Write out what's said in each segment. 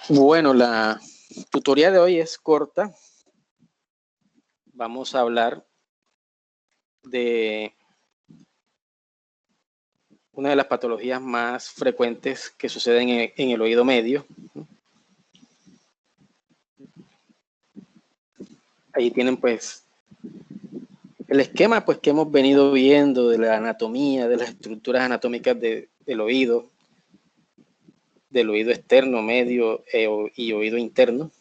Bueno, la tutoría de hoy es corta. Vamos a hablar de una de las patologías más frecuentes que suceden en el oído medio. Ahí tienen pues el esquema pues que hemos venido viendo de la anatomía, de las estructuras anatómicas del oído externo, medio y oído interno.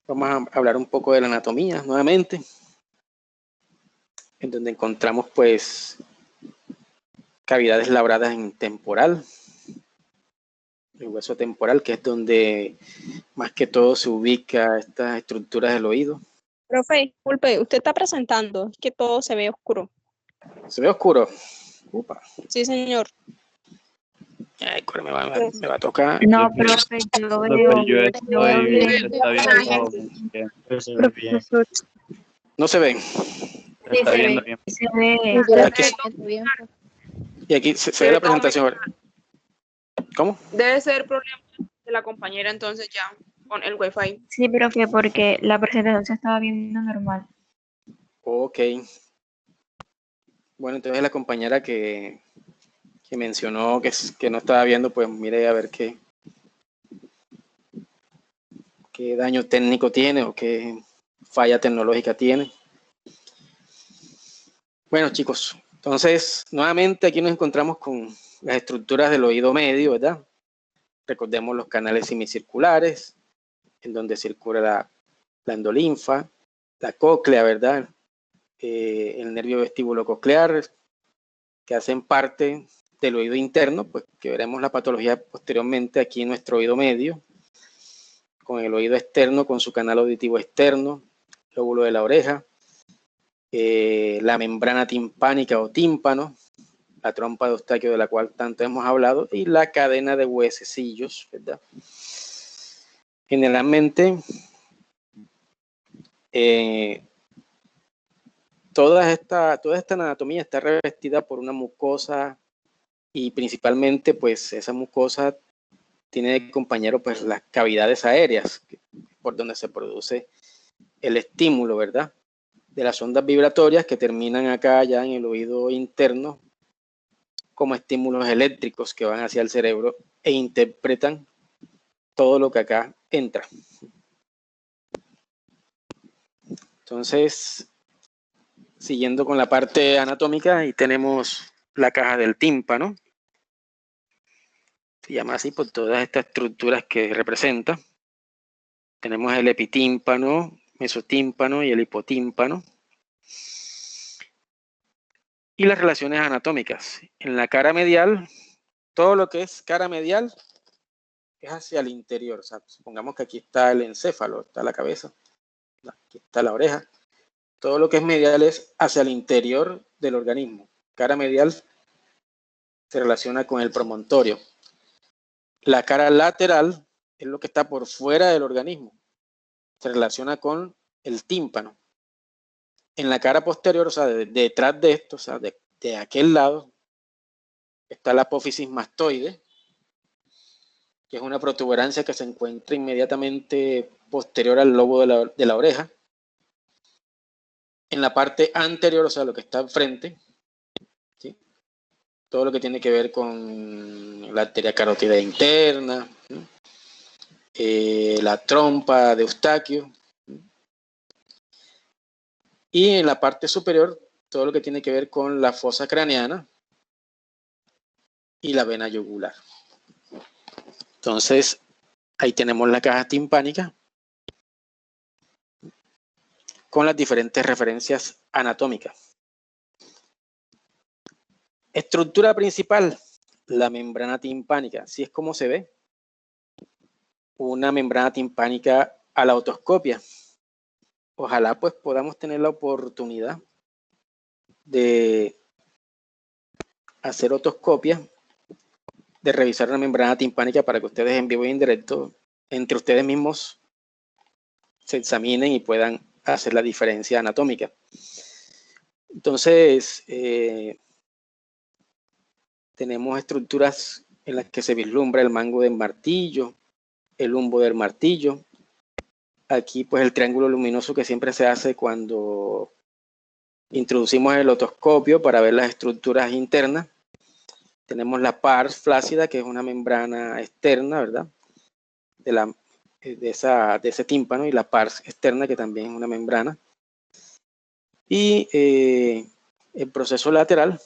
Vamos a hablar un poco de la anatomía nuevamente, en donde encontramos pues cavidades labradas en temporal, el hueso temporal, que es donde más que todo se ubica estas estructuras del oído. Profe, disculpe, usted está presentando, es que todo se ve oscuro. ¿Se ve oscuro? Upa. Sí, señor. Ay, me va a tocar. No, profe, yo lo veo. Yo estoy bien, está viendo todo bien. ¿No se ve? Está viendo bien. Se ve. Y aquí se ve la presentación. ¿Cómo? Debe ser problema de la compañera entonces ya con el Wi-Fi. Sí, profe, porque la presentación se estaba viendo normal. Ok. Bueno, entonces la compañera que mencionó que no estaba viendo, pues mire a ver qué daño técnico tiene o qué falla tecnológica tiene. Bueno, chicos, entonces nuevamente aquí nos encontramos con las estructuras del oído medio, ¿verdad? Recordemos los canales semicirculares, en donde circula la endolinfa, la cóclea, ¿verdad? El nervio vestíbulo coclear, que hacen parte del oído interno, pues que veremos la patología posteriormente aquí en nuestro oído medio, con el oído externo, con su canal auditivo externo, lóbulo de la oreja, la membrana timpánica o tímpano, la trompa de Eustaquio de la cual tanto hemos hablado, y la cadena de huesecillos, ¿verdad? Generalmente, toda esta anatomía está revestida por una mucosa y principalmente pues esa mucosa tiene de compañero pues las cavidades aéreas por donde se produce el estímulo, ¿verdad? De las ondas vibratorias que terminan acá ya en el oído interno como estímulos eléctricos que van hacia el cerebro e interpretan todo lo que acá entra. Entonces, siguiendo con la parte anatómica, ahí tenemos la caja del tímpano. Se llama así por todas estas estructuras que representa. Tenemos el epitímpano, mesotímpano y el hipotímpano. Y las relaciones anatómicas. En la cara medial, todo lo que es cara medial es hacia el interior. O sea, supongamos que aquí está el encéfalo, está la cabeza, aquí está la oreja. Todo lo que es medial es hacia el interior del organismo. Cara medial se relaciona con el promontorio. La cara lateral es lo que está por fuera del organismo. Se relaciona con el tímpano. En la cara posterior, o sea, detrás de esto, o sea, de aquel lado, está la apófisis mastoide, que es una protuberancia que se encuentra inmediatamente posterior al lobo de la oreja. En la parte anterior, o sea, lo que está enfrente, ¿sí? Todo lo que tiene que ver con la arteria carótida interna, la trompa de Eustaquio, y en la parte superior, todo lo que tiene que ver con la fosa craneana y la vena yugular. Entonces, ahí tenemos la caja timpánica con las diferentes referencias anatómicas. Estructura principal, la membrana timpánica. Así es como se ve. Una membrana timpánica a la otoscopia. Ojalá pues podamos tener la oportunidad de hacer otoscopia, de revisar la membrana timpánica para que ustedes en vivo y en directo, entre ustedes mismos, se examinen y puedan hacer la diferencia anatómica. Entonces, tenemos estructuras en las que se vislumbra el mango del martillo, el humbo del martillo. Aquí pues el triángulo luminoso que siempre se hace cuando introducimos el otoscopio para ver las estructuras internas. Tenemos la pars flácida, que es una membrana externa, ¿verdad? De ese tímpano, y la pars externa, que también es una membrana. Y el proceso lateral,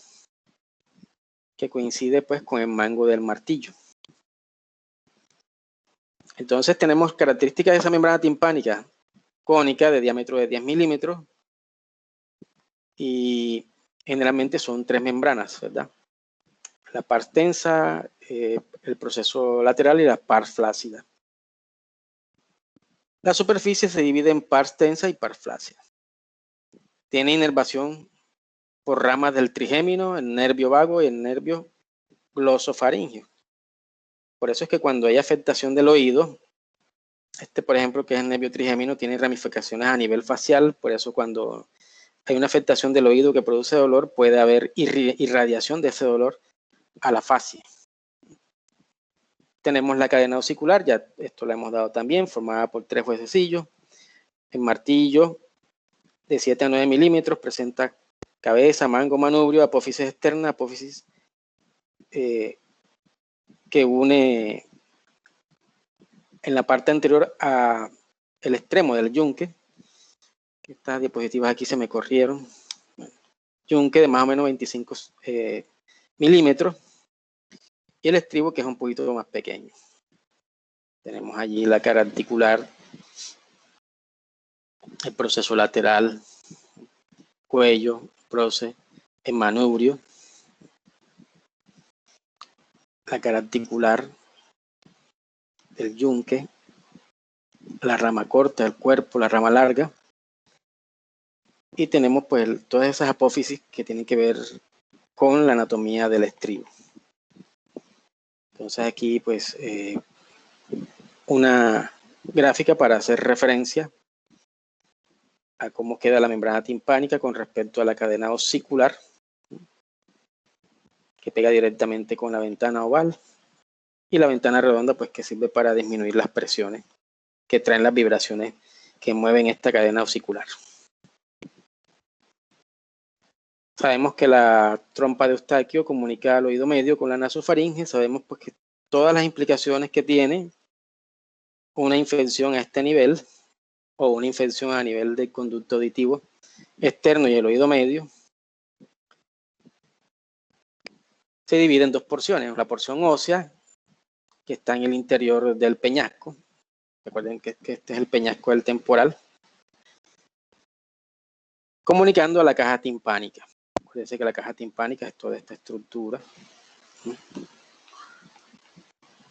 que coincide pues con el mango del martillo. Entonces tenemos características de esa membrana timpánica cónica de diámetro de 10 milímetros y generalmente son 3 membranas, ¿verdad? La pars tensa, el proceso lateral y la pars flácida. La superficie se divide en pars tensa y pars flácida. Tiene inervación por ramas del trigémino, el nervio vago y el nervio glosofaríngeo. Por eso es que cuando hay afectación del oído, por ejemplo, que es el nervio trigémino, tiene ramificaciones a nivel facial. Por eso cuando hay una afectación del oído que produce dolor, puede haber irradiación de ese dolor a la fascia. Tenemos la cadena ossicular, ya esto lo hemos dado también, formada por 3 huesecillos. El martillo de 7 a 9 milímetros presenta cabeza, mango, manubrio, apófisis externa, apófisis que une en la parte anterior a el extremo del yunque. Estas diapositivas aquí se me corrieron. Yunque de más o menos 25 milímetros y el estribo, que es un poquito más pequeño. Tenemos allí la cara articular, el proceso lateral, cuello, proceso, el manubrio, la cara articular, el yunque, la rama corta, el cuerpo, la rama larga. Y tenemos pues todas esas apófisis que tienen que ver con la anatomía del estribo. Entonces aquí pues una gráfica para hacer referencia a cómo queda la membrana timpánica con respecto a la cadena ossicular, que pega directamente con la ventana oval, y la ventana redonda pues que sirve para disminuir las presiones que traen las vibraciones que mueven esta cadena ossicular. Sabemos que la trompa de Eustaquio comunica al oído medio con la nasofaringe. Sabemos pues que todas las implicaciones que tiene una infección a este nivel o una infección a nivel del conducto auditivo externo y el oído medio se divide en 2 porciones. La porción ósea, que está en el interior del peñasco. Recuerden que este es el peñasco del temporal, comunicando a la caja timpánica. Acuérdense que la caja timpánica es toda esta estructura.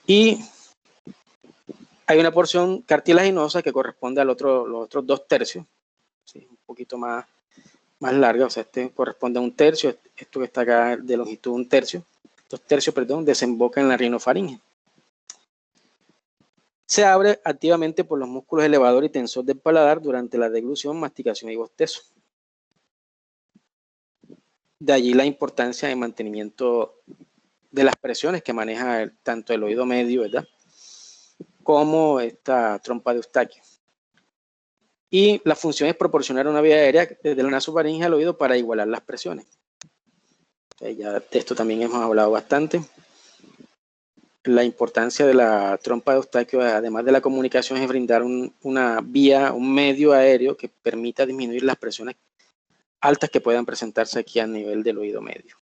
Y hay una porción cartilaginosa que corresponde a los otros 2 tercios, ¿sí? Un poquito más larga, o sea, este corresponde a 1 tercio, esto que está acá de longitud 1 tercio, 2 tercios, perdón, desemboca en la rinofaringe. Se abre activamente por los músculos elevador y tensor del paladar durante la deglución, masticación y bostezo. De allí la importancia de mantenimiento de las presiones que maneja tanto el oído medio, ¿verdad?, como esta trompa de Eustaquio. Y la función es proporcionar una vía aérea desde la nasofaringe al oído para igualar las presiones. Ya de esto también hemos hablado bastante. La importancia de la trompa de Eustaquio, además de la comunicación, es brindar una vía, un medio aéreo que permita disminuir las presiones altas que puedan presentarse aquí a nivel del oído medio.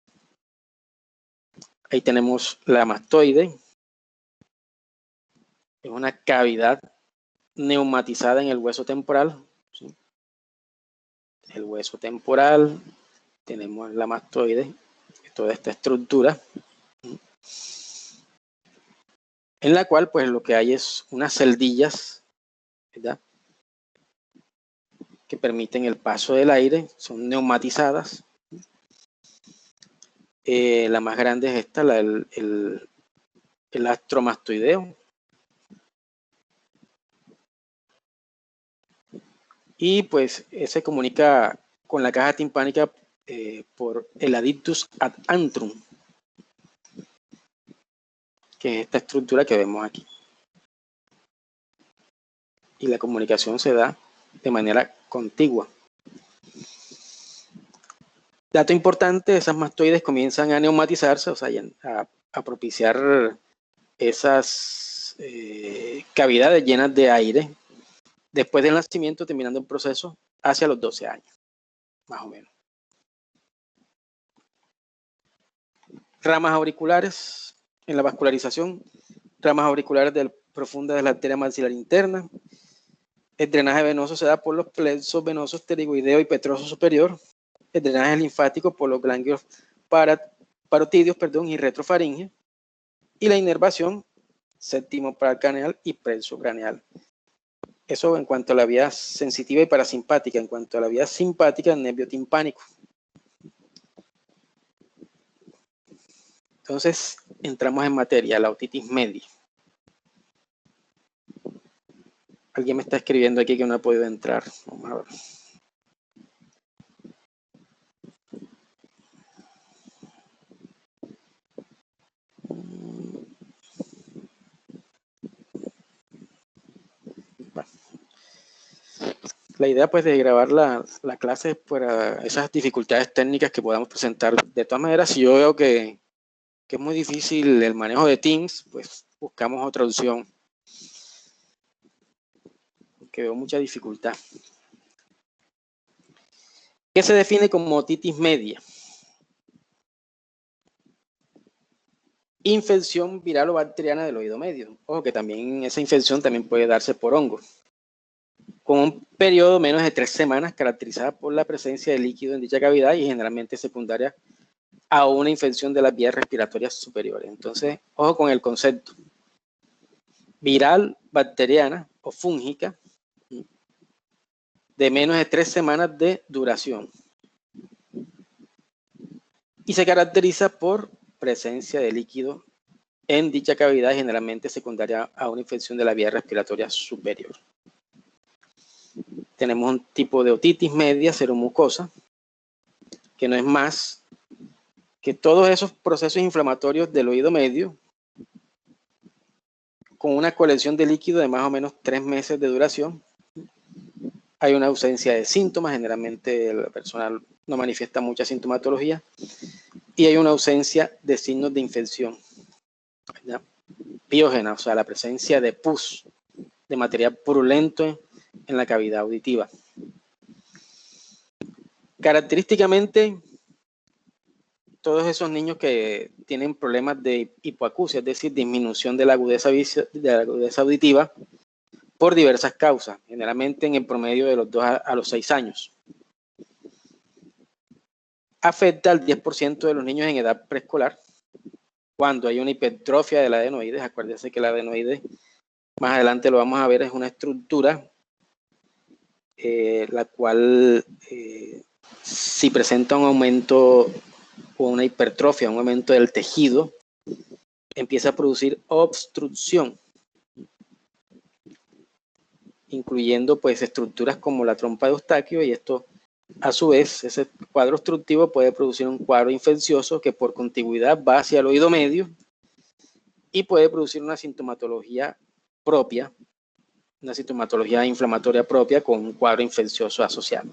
Ahí tenemos la mastoide. Es una cavidad neumatizada en el hueso temporal. ¿Sí? El hueso temporal, tenemos la mastoide, toda esta estructura, en la cual pues lo que hay es unas celdillas, ¿verdad?, que permiten el paso del aire, son neumatizadas. La más grande es esta, el astromastoideo. Y pues se comunica con la caja timpánica por el adictus ad antrum. que es esta estructura que vemos aquí. Y la comunicación se da de manera contigua. Dato importante, esas mastoides comienzan a neumatizarse, o sea, a propiciar esas cavidades llenas de aire después del nacimiento, terminando el proceso hacia los 12 años, más o menos. Ramas auriculares en la vascularización, ramas auriculares profundas de la arteria maxilar interna. El drenaje venoso se da por los plexos venosos pterigoideo y petroso superior. El drenaje linfático por los ganglios parotidios, y retrofaringe. Y la inervación séptimo paracraneal y presocraneal. Eso en cuanto a la vía sensitiva y parasimpática. En cuanto a la vía simpática, el nervio timpánico. Entonces, entramos en materia, la otitis media. Alguien me está escribiendo aquí que no ha podido entrar. Vamos a ver. Bueno. La idea pues de grabar la clase es para esas dificultades técnicas que podamos presentar. De todas maneras, si yo veo que es muy difícil el manejo de Teams, pues buscamos otra opción. Porque veo mucha dificultad. ¿Qué se define como otitis media? Infección viral o bacteriana del oído medio. Ojo que también esa infección también puede darse por hongo. Con un periodo menos de 3 semanas caracterizada por la presencia de líquido en dicha cavidad y generalmente secundaria a una infección de las vías respiratorias superiores. Entonces, ojo con el concepto. Viral, bacteriana o fúngica de menos de 3 semanas de duración. Y se caracteriza por presencia de líquido en dicha cavidad generalmente secundaria a una infección de la vía respiratoria superior. Tenemos un tipo de otitis media seromucosa, que no es más que todos esos procesos inflamatorios del oído medio con una colección de líquido de más o menos 3 meses de duración. Hay una ausencia de síntomas, generalmente la persona no manifiesta mucha sintomatología, y hay una ausencia de signos de infección, ¿ya? Piógena, o sea, la presencia de pus, de material purulento en la cavidad auditiva. Característicamente, todos esos niños que tienen problemas de hipoacusia, es decir, disminución de la agudeza auditiva por diversas causas, generalmente en el promedio de los 2 a los 6 años. Afecta al 10% de los niños en edad preescolar cuando hay una hipertrofia del adenoides. Acuérdense que el adenoide, más adelante lo vamos a ver, es una estructura la cual si presenta un aumento o una hipertrofia, un aumento del tejido, empieza a producir obstrucción, incluyendo pues estructuras como la trompa de Eustaquio, y esto a su vez, ese cuadro obstructivo puede producir un cuadro infeccioso que por contigüidad va hacia el oído medio y puede producir una sintomatología propia, una sintomatología inflamatoria propia con un cuadro infeccioso asociado.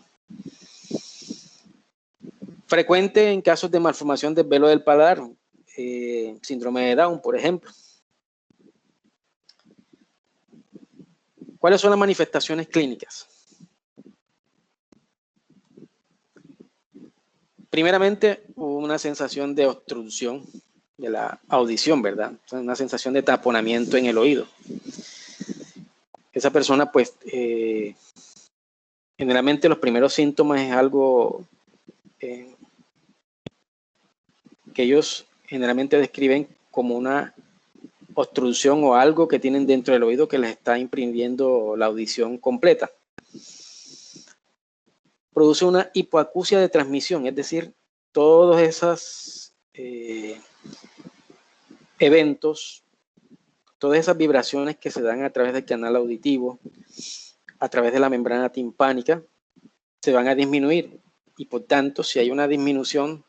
Frecuente en casos de malformación del velo del paladar, síndrome de Down, por ejemplo. ¿Cuáles son las manifestaciones clínicas? Primeramente, hubo una sensación de obstrucción de la audición, ¿verdad? O sea, una sensación de taponamiento en el oído. Esa persona, pues, generalmente los primeros síntomas es algo que ellos generalmente describen como una obstrucción o algo que tienen dentro del oído que les está impidiendo la audición completa. Produce una hipoacusia de transmisión, es decir, todos esos eventos, todas esas vibraciones que se dan a través del canal auditivo, a través de la membrana timpánica, se van a disminuir, y por tanto, si hay una disminución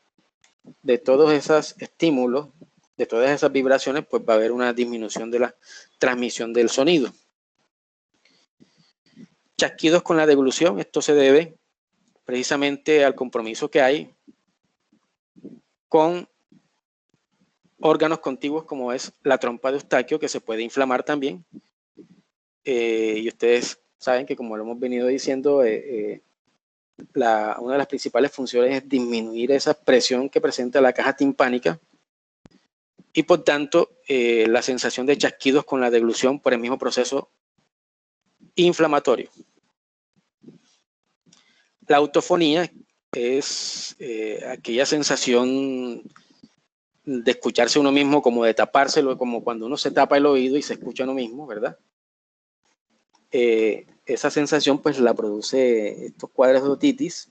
de todos esos estímulos de todas esas vibraciones, pues va a haber una disminución de la transmisión del sonido. Chasquidos con la deglución, esto se debe precisamente al compromiso que hay con órganos contiguos como es la trompa de Eustaquio, que se puede inflamar también. Y ustedes saben que, como lo hemos venido diciendo, una de las principales funciones es disminuir esa presión que presenta la caja timpánica y, por tanto, la sensación de chasquidos con la deglución por el mismo proceso inflamatorio. La autofonía es aquella sensación de escucharse uno mismo, como de tapárselo, como cuando uno se tapa el oído y se escucha uno mismo, ¿verdad? Esa sensación pues la produce estos cuadros de otitis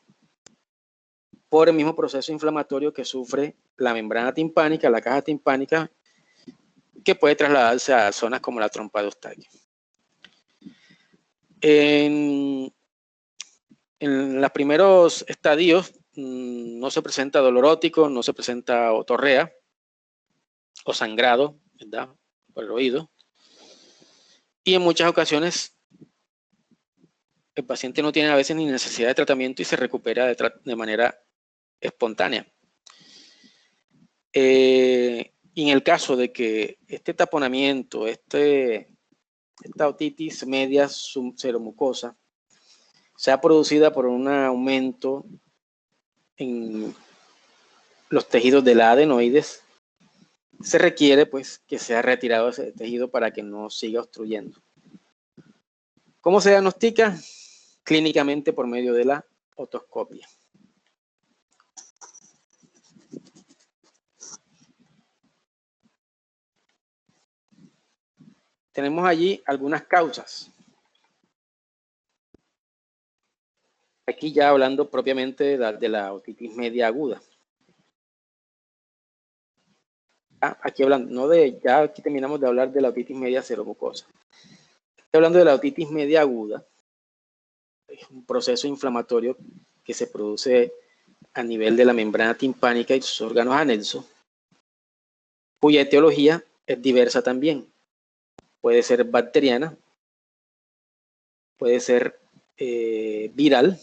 por el mismo proceso inflamatorio que sufre la membrana timpánica, la caja timpánica, que puede trasladarse a zonas como la trompa de Eustaquio. En los primeros estadios no se presenta dolor óptico, no se presenta otorrea o sangrado, ¿verdad?, por el oído. Y en muchas ocasiones el paciente no tiene a veces ni necesidad de tratamiento y se recupera de manera espontánea. Y en el caso de que este taponamiento, esta otitis media subseromucosa, sea producida por un aumento en los tejidos de la adenoides, se requiere pues que sea retirado ese tejido para que no siga obstruyendo. ¿Cómo se diagnostica? Clínicamente por medio de la otoscopia. Tenemos allí algunas causas. Aquí ya hablando propiamente de la otitis media aguda. Aquí hablando, ya aquí terminamos de hablar de la otitis media seromucosa. Estoy hablando de la otitis media aguda. Es un proceso inflamatorio que se produce a nivel de la membrana timpánica y sus órganos anexos, cuya etiología es diversa también. Puede ser bacteriana, puede ser viral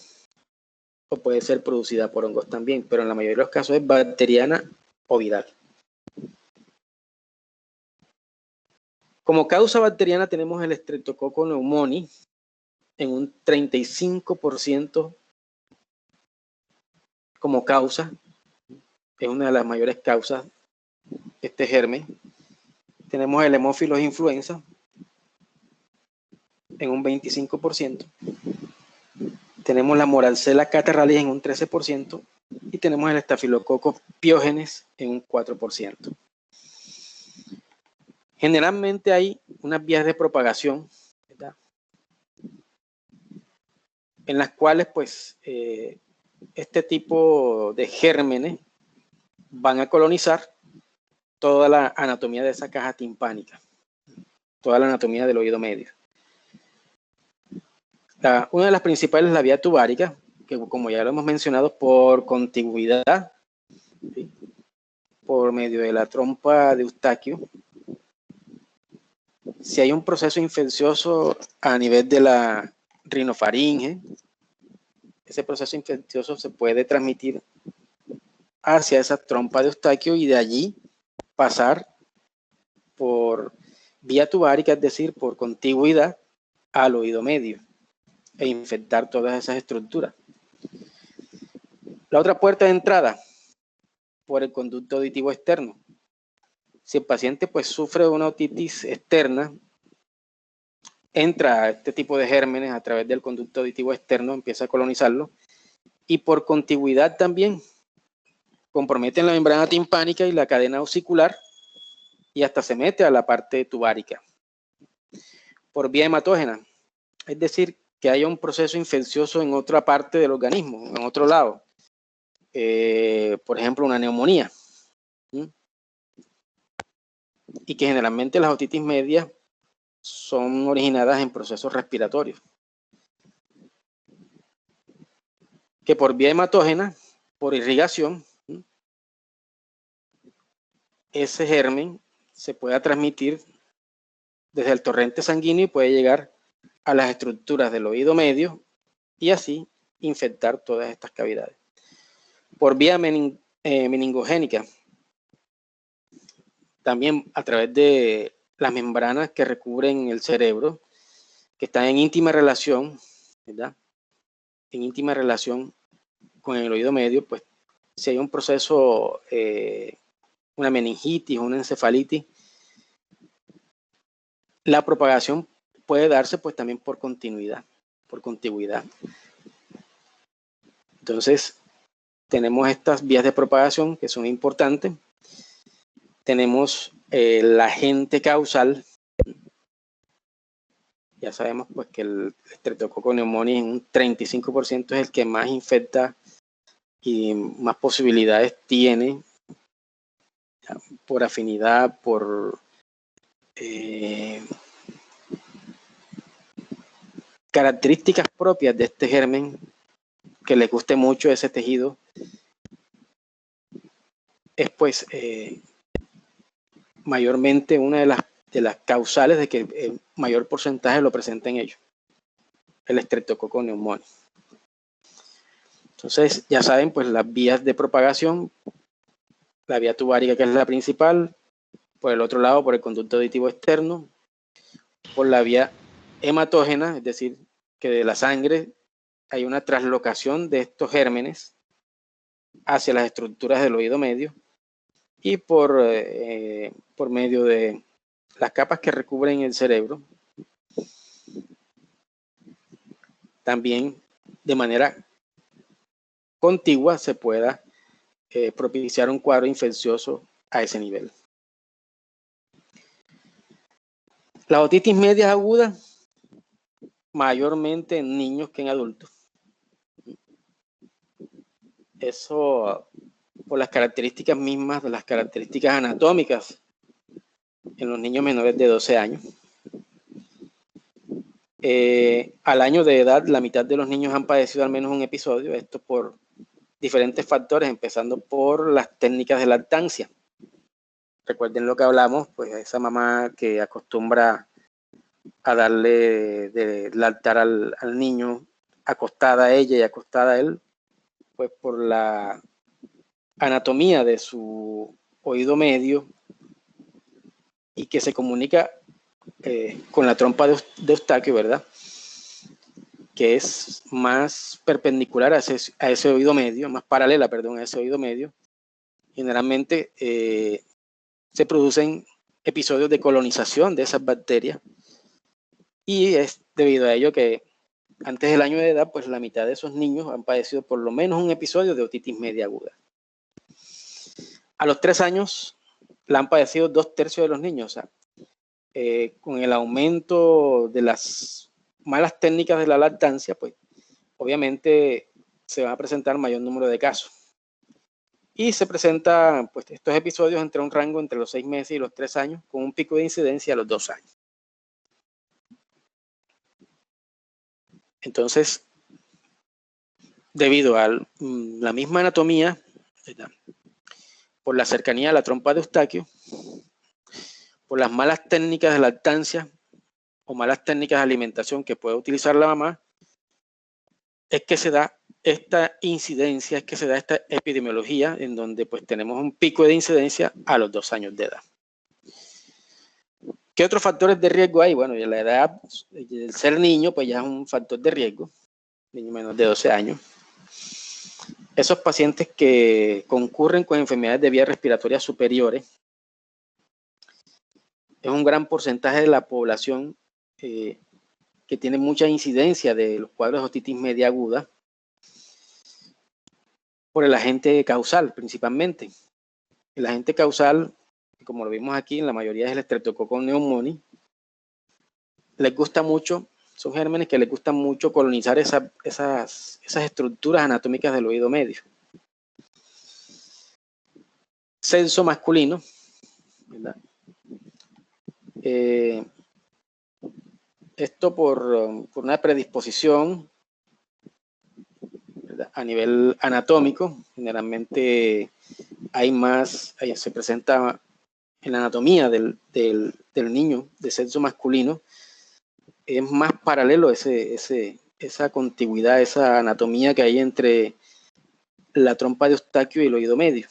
o puede ser producida por hongos también, pero en la mayoría de los casos es bacteriana o viral. Como causa bacteriana tenemos el Streptococcus pneumoniae en un 35% como causa, es una de las mayores causas este germen. Tenemos el Haemophilus influenza en un 25%. Tenemos la Moracella catarrhalis en un 13% y tenemos el Staphylococcus pyogenes en un 4%. Generalmente hay unas vías de propagación, ¿verdad?, en las cuales pues este tipo de gérmenes van a colonizar toda la anatomía de esa caja timpánica, toda la anatomía del oído medio. Una de las principales es la vía tubárica, que como ya lo hemos mencionado, por contigüidad, ¿sí?, por medio de la trompa de Eustaquio. Si hay un proceso infeccioso a nivel de la rinofaringe, ese proceso infeccioso se puede transmitir hacia esa trompa de Eustaquio y de allí pasar por vía tubárica, es decir, por contigüidad al oído medio e infectar todas esas estructuras. La otra puerta de entrada, por el conducto auditivo externo. Si el paciente pues sufre una otitis externa, entra este tipo de gérmenes a través del conducto auditivo externo, empieza a colonizarlo y por contigüidad también comprometen la membrana timpánica y la cadena ossicular y hasta se mete a la parte tubárica. Por vía hematógena, es decir, que haya un proceso infeccioso en otra parte del organismo, en otro lado. Por ejemplo, una neumonía. Y que generalmente las otitis medias son originadas en procesos respiratorios. Que por vía hematógena, por irrigación, ese germen se pueda transmitir desde el torrente sanguíneo y puede llegar a las estructuras del oído medio y así infectar todas estas cavidades. Por vía meningogénica, también a través de las membranas que recubren el cerebro, que están en íntima relación, ¿verdad? En íntima relación con el oído medio, pues si hay un proceso, una meningitis o una encefalitis, la propagación puede darse pues también por continuidad, por contigüidad. Entonces, tenemos estas vías de propagación que son importantes. Tenemos el agente causal. Ya sabemos pues que el Streptococcus pneumoniae en un 35% es el que más infecta y más posibilidades tiene por afinidad, por características propias de este germen, que le guste mucho ese tejido, es pues mayormente una de las causales de que el mayor porcentaje lo presenta en ellos, el Streptococcus pneumoniae. Entonces, ya saben, pues las vías de propagación, la vía tubárica, que es la principal, por el otro lado, por el conducto auditivo externo, por la vía hematógena, es decir, que de la sangre hay una traslocación de estos gérmenes hacia las estructuras del oído medio, y por medio de las capas que recubren el cerebro, también de manera contigua se pueda propiciar un cuadro infeccioso a ese nivel. La otitis media aguda, mayormente en niños que en adultos. Eso por las características mismas, de las características anatómicas en los niños menores de 12 años. Al año de edad, la mitad de los niños han padecido al menos un episodio, esto por diferentes factores, empezando por las técnicas de lactancia. Recuerden lo que hablamos, pues esa mamá que acostumbra a darle de lactar al niño acostada a ella y acostada a él, pues por la anatomía de su oído medio y que se comunica con la trompa de Eustaquio, ¿verdad? Que es más perpendicular a ese oído medio, más paralela, perdón, a ese oído medio. Generalmente se producen episodios de colonización de esas bacterias y es debido a ello que antes del año de edad, pues la mitad de esos niños han padecido por lo menos un episodio de otitis media aguda. A los 3 años la han padecido 2/3 de los niños. O sea, con el aumento de las malas técnicas de la lactancia, pues obviamente se va a presentar mayor número de casos. Y se presentan pues estos episodios entre un rango entre los 6 meses y los 3 años, con un pico de incidencia a los 2 años. Entonces, debido a la misma anatomía, ¿verdad?, por la cercanía a la trompa de Eustaquio, por las malas técnicas de lactancia o malas técnicas de alimentación que puede utilizar la mamá, es que se da esta incidencia, es que se da esta epidemiología en donde pues tenemos un pico de incidencia a los 2 años de edad. ¿Qué otros factores de riesgo hay? Bueno, la edad, el ser niño, pues ya es un factor de riesgo, niño menos de 12 años. Esos pacientes que concurren con enfermedades de vías respiratorias superiores, es un gran porcentaje de la población que tiene mucha incidencia de los cuadros de otitis media aguda por el agente causal principalmente. El agente causal, como lo vimos aquí, en la mayoría es el Streptococcus pneumoniae. Les gusta mucho, son gérmenes que les gusta mucho colonizar esas estructuras anatómicas del oído medio. Sexo masculino, ¿verdad? Esto por una predisposición, ¿verdad?, a nivel anatómico. Generalmente se presenta en la anatomía del niño de sexo masculino, es más paralelo esa contigüidad, esa anatomía que hay entre la trompa de Eustaquio y el oído medio.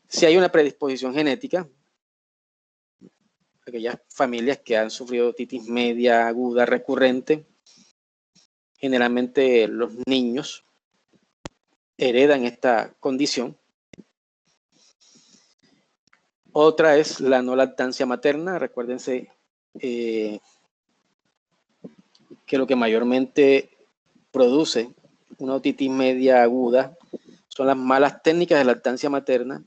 Si hay una predisposición genética, aquellas familias que han sufrido otitis media aguda recurrente, generalmente los niños heredan esta condición. Otra es la no lactancia materna. Recuérdense que lo que mayormente produce una otitis media aguda son las malas técnicas de lactancia materna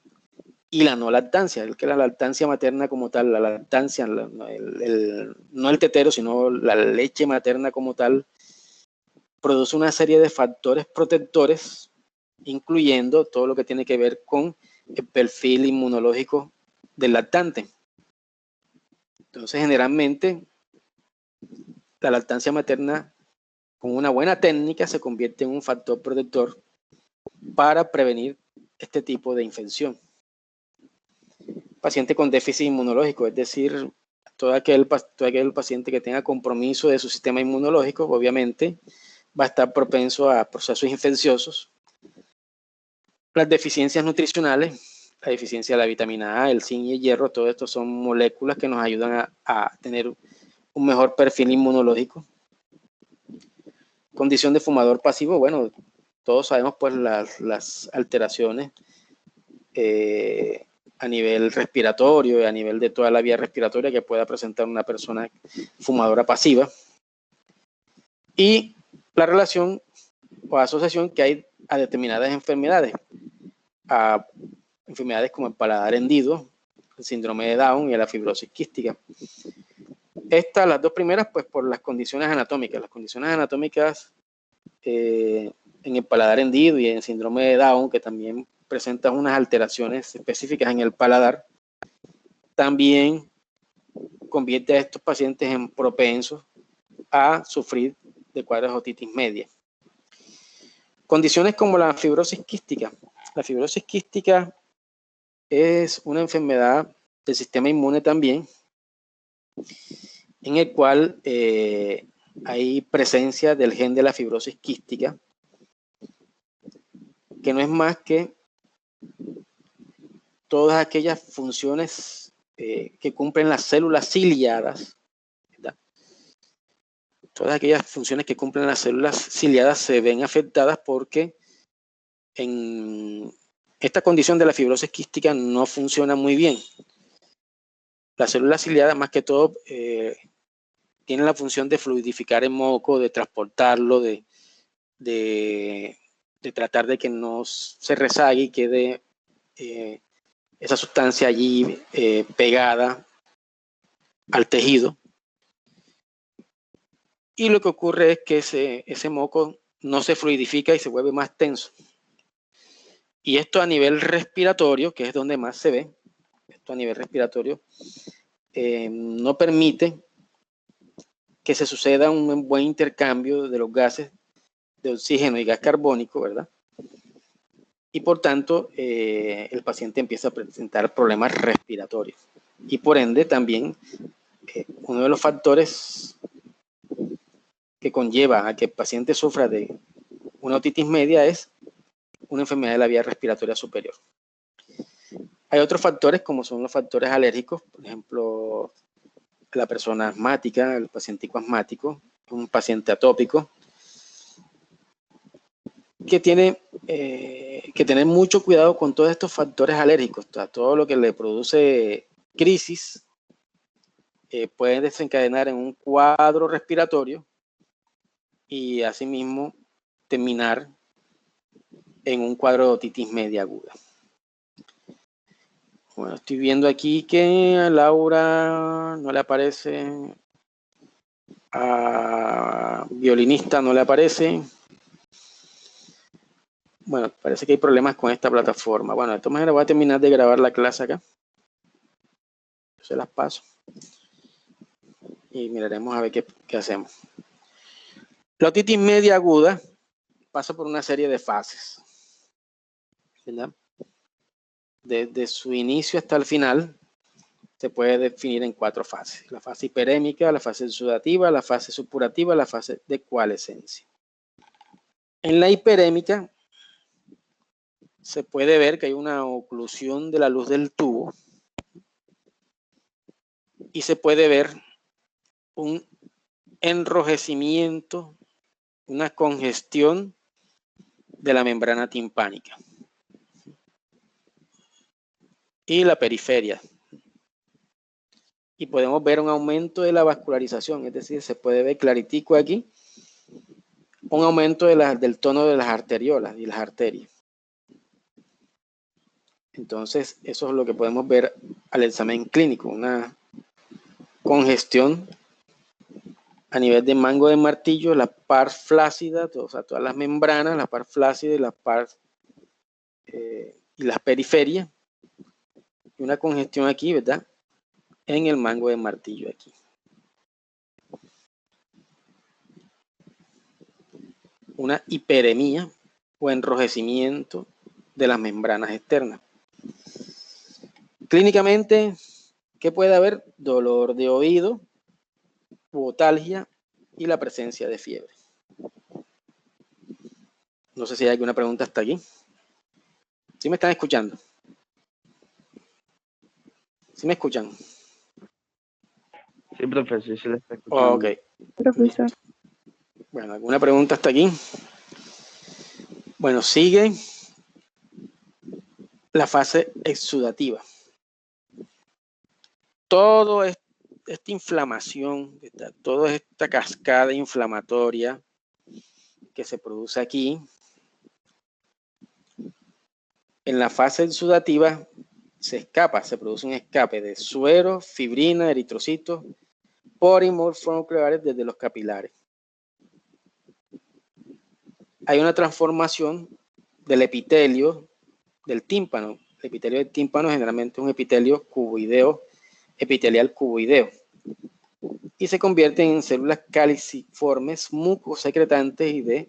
y la no lactancia. El que la lactancia materna como tal, la lactancia, no el tetero, sino la leche materna como tal, produce una serie de factores protectores, incluyendo todo lo que tiene que ver con el perfil inmunológico del lactante. Entonces, generalmente, la lactancia materna con una buena técnica se convierte en un factor protector para prevenir este tipo de infección. Paciente con déficit inmunológico, es decir, todo aquel paciente que tenga compromiso de su sistema inmunológico, obviamente, va a estar propenso a procesos infecciosos. Las deficiencias nutricionales, la deficiencia de la vitamina A, el zinc y el hierro, todo esto son moléculas que nos ayudan a tener un mejor perfil inmunológico. Condición de fumador pasivo, bueno, todos sabemos pues las alteraciones a nivel respiratorio y a nivel de toda la vía respiratoria que pueda presentar una persona fumadora pasiva. Y la relación o asociación que hay a determinadas enfermedades, a enfermedades como el paladar hendido, el síndrome de Down y la fibrosis quística. Las dos primeras, pues por las condiciones anatómicas. Las condiciones anatómicas en el paladar hendido y en el síndrome de Down, que también presentan unas alteraciones específicas en el paladar, también convierte a estos pacientes en propensos a sufrir de cuadros de otitis media. Condiciones como la fibrosis quística. La fibrosis quística es una enfermedad del sistema inmune también, en el cual hay presencia del gen de la fibrosis quística, que no es más que todas aquellas funciones que cumplen las células ciliadas, ¿verdad? Todas aquellas funciones que cumplen las células ciliadas se ven afectadas porque en esta condición de la fibrosis quística no funciona muy bien. Las células ciliadas, más que todo, tienen la función de fluidificar el moco, de transportarlo, de tratar de que no se rezague y quede esa sustancia allí pegada al tejido. Y lo que ocurre es que ese moco no se fluidifica y se vuelve más tenso. Y esto a nivel respiratorio, que es donde más se ve, esto a nivel respiratorio, no permite que se suceda un buen intercambio de los gases de oxígeno y gas carbónico, ¿verdad? Y por tanto, el paciente empieza a presentar problemas respiratorios. Y por ende, también uno de los factores que conlleva a que el paciente sufra de una otitis media es una enfermedad de la vía respiratoria superior. Hay otros factores como son los factores alérgicos, por ejemplo, la persona asmática, el pacientico asmático, un paciente atópico, que tiene que tener mucho cuidado con todos estos factores alérgicos, todo lo que le produce crisis puede desencadenar en un cuadro respiratorio y asimismo terminar en un cuadro de otitis media aguda. Bueno, estoy viendo aquí que a Laura no le aparece, a violinista no le aparece. Bueno, parece que hay problemas con esta plataforma. Bueno, de todas maneras voy a terminar de grabar la clase acá. Se las paso. Y miraremos a ver qué hacemos. La otitis media aguda pasa por una serie de fases, ¿verdad? desde su inicio hasta el final, se puede definir en 4 fases. La fase hiperémica, la fase exudativa, la fase supurativa, la fase de coalescencia. En la hiperémica se puede ver que hay una oclusión de la luz del tubo y se puede ver un enrojecimiento, una congestión de la membrana timpánica y la periferia. Y podemos ver un aumento de la vascularización, es decir, se puede ver claritico aquí, un aumento del tono de las arteriolas y las arterias. Entonces, eso es lo que podemos ver al examen clínico, una congestión a nivel de mango de martillo, la par flácida, o sea, todas las membranas, la par flácida y la par y las periferias, y una congestión aquí, ¿verdad? En el mango de martillo aquí. Una hiperemia o enrojecimiento de las membranas externas. Clínicamente, ¿qué puede haber? Dolor de oído, otalgia y la presencia de fiebre. No sé si hay alguna pregunta hasta aquí. ¿Sí me están escuchando? ¿Sí me escuchan? Sí, profesor, sí le está escuchando. Ok. Profesor. Listo. Bueno, ¿alguna pregunta hasta aquí? Bueno, sigue la fase exudativa. Todo esta inflamación, toda esta cascada inflamatoria que se produce aquí, en la fase exudativa se produce un escape de suero, fibrina, eritrocitos, polimorfonucleares desde los capilares. Hay una transformación del epitelio del tímpano. El epitelio del tímpano generalmente es un epitelio cuboideo, epitelial cuboideo, y se convierten en células caliciformes mucosecretantes y de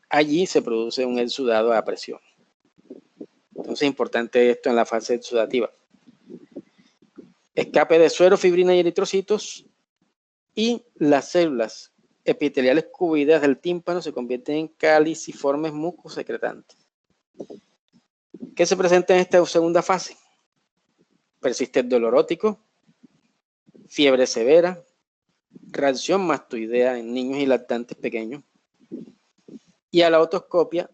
allí se produce un exudado a presión. Entonces es importante esto en la fase exudativa. Escape de suero, fibrina y eritrocitos, y las células epiteliales cuboideas del tímpano se convierten en caliciformes mucosecretantes. ¿Qué se presenta en esta segunda fase? Persiste el dolor óptico, fiebre severa, reacción mastoidea en niños y lactantes pequeños, y a la otoscopia,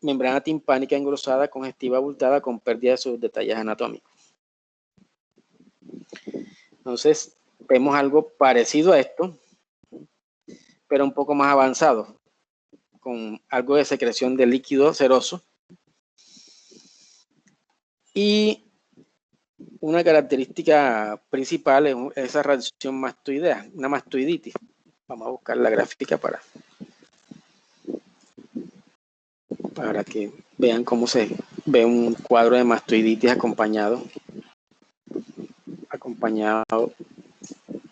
membrana timpánica engrosada, congestiva abultada con pérdida de sus detalles anatómicos. Entonces, vemos algo parecido a esto, pero un poco más avanzado, con algo de secreción de líquido seroso. Y una característica principal es esa reacción mastoidea, una mastoiditis. Vamos a buscar la gráfica para que vean cómo se ve un cuadro de mastoiditis acompañado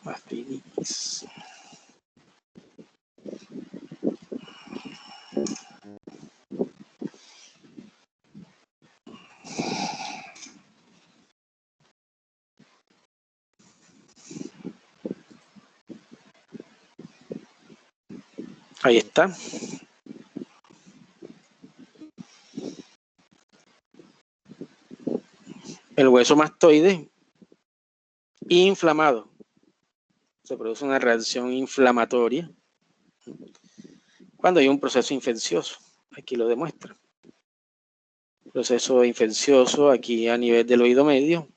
mastoiditis. Ahí está. El hueso mastoide inflamado. Se produce una reacción inflamatoria cuando hay un proceso infeccioso. Aquí lo demuestra. Proceso infeccioso aquí a nivel del oído medio.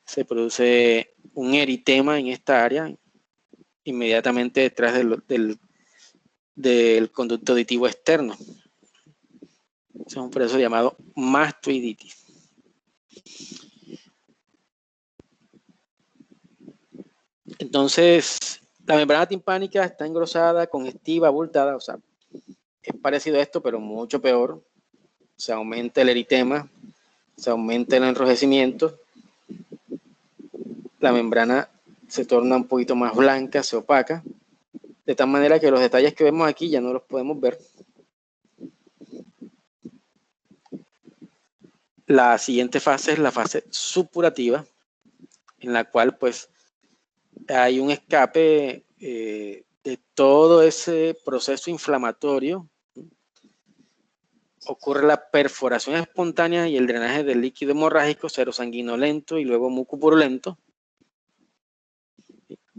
Se produce un eritema en esta área inmediatamente detrás del conducto auditivo externo. Es un proceso llamado mastoiditis. Entonces, la membrana timpánica está engrosada, congestiva, abultada, o sea, es parecido a esto, pero mucho peor. Se aumenta el eritema, se aumenta el enrojecimiento, la membrana se torna un poquito más blanca, se opaca, de tal manera que los detalles que vemos aquí ya no los podemos ver. La siguiente fase es la fase supurativa, en la cual pues hay un escape de todo ese proceso inflamatorio. Ocurre la perforación espontánea y el drenaje del líquido hemorrágico serosanguinolento y luego mucopurulento.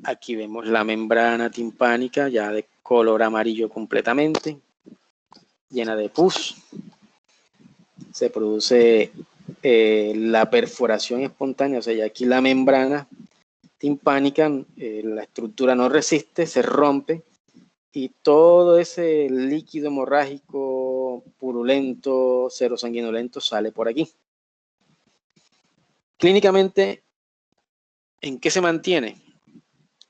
Aquí vemos la membrana timpánica ya de color amarillo completamente, llena de pus. Se produce la perforación espontánea, o sea, ya aquí la membrana timpánica, la estructura no resiste, se rompe y todo ese líquido hemorrágico purulento, serosanguinolento sale por aquí. Clínicamente, ¿en qué se mantiene?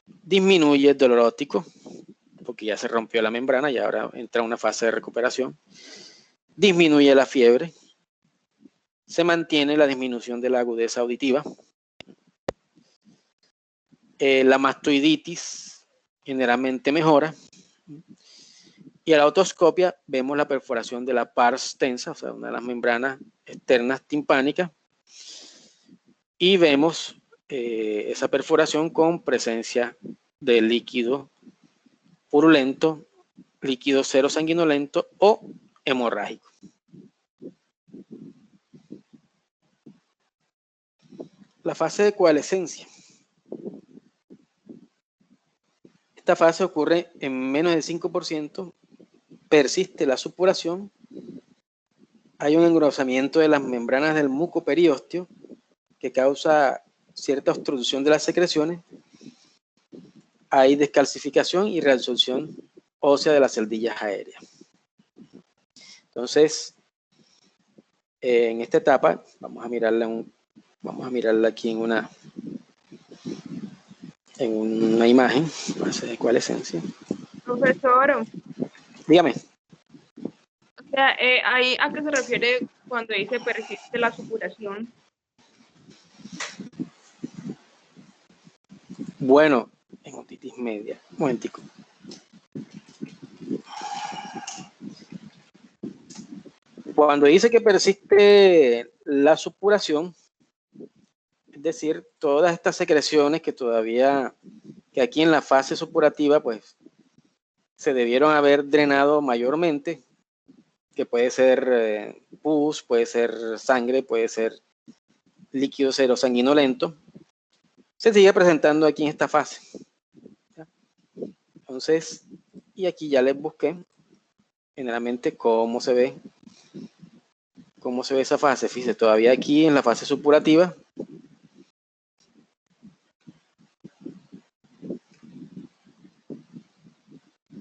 Disminuye el dolor óptico, porque ya se rompió la membrana y ahora entra una fase de recuperación. Disminuye la fiebre. Se mantiene la disminución de la agudeza auditiva. La mastoiditis generalmente mejora. Y a la otoscopia vemos la perforación de la pars tensa, o sea, una de las membranas externas timpánicas. Y vemos esa perforación con presencia de líquido purulento, líquido serosanguinolento o hemorrágico. La fase de coalescencia. Esta fase ocurre en menos del 5%, persiste la supuración, hay un engrosamiento de las membranas del muco periósteo que causa cierta obstrucción de las secreciones, hay descalcificación y reabsorción ósea de las celdillas aéreas. Entonces, en esta etapa, vamos a mirarla aquí en una imagen, fase de coalescencia. Profesor, Dígame. o sea, ahí ¿a qué se refiere cuando dice persiste la supuración? Bueno, en otitis media, un momentico. Cuando dice que persiste la supuración, es decir, todas estas secreciones que aquí en la fase supurativa, pues, se debieron haber drenado mayormente, que puede ser pus, puede ser sangre, puede ser líquido serosanguinolento, se sigue presentando aquí en esta fase. Entonces, y aquí ya les busqué generalmente cómo se ve esa fase. Fíjense, todavía aquí en la fase supurativa,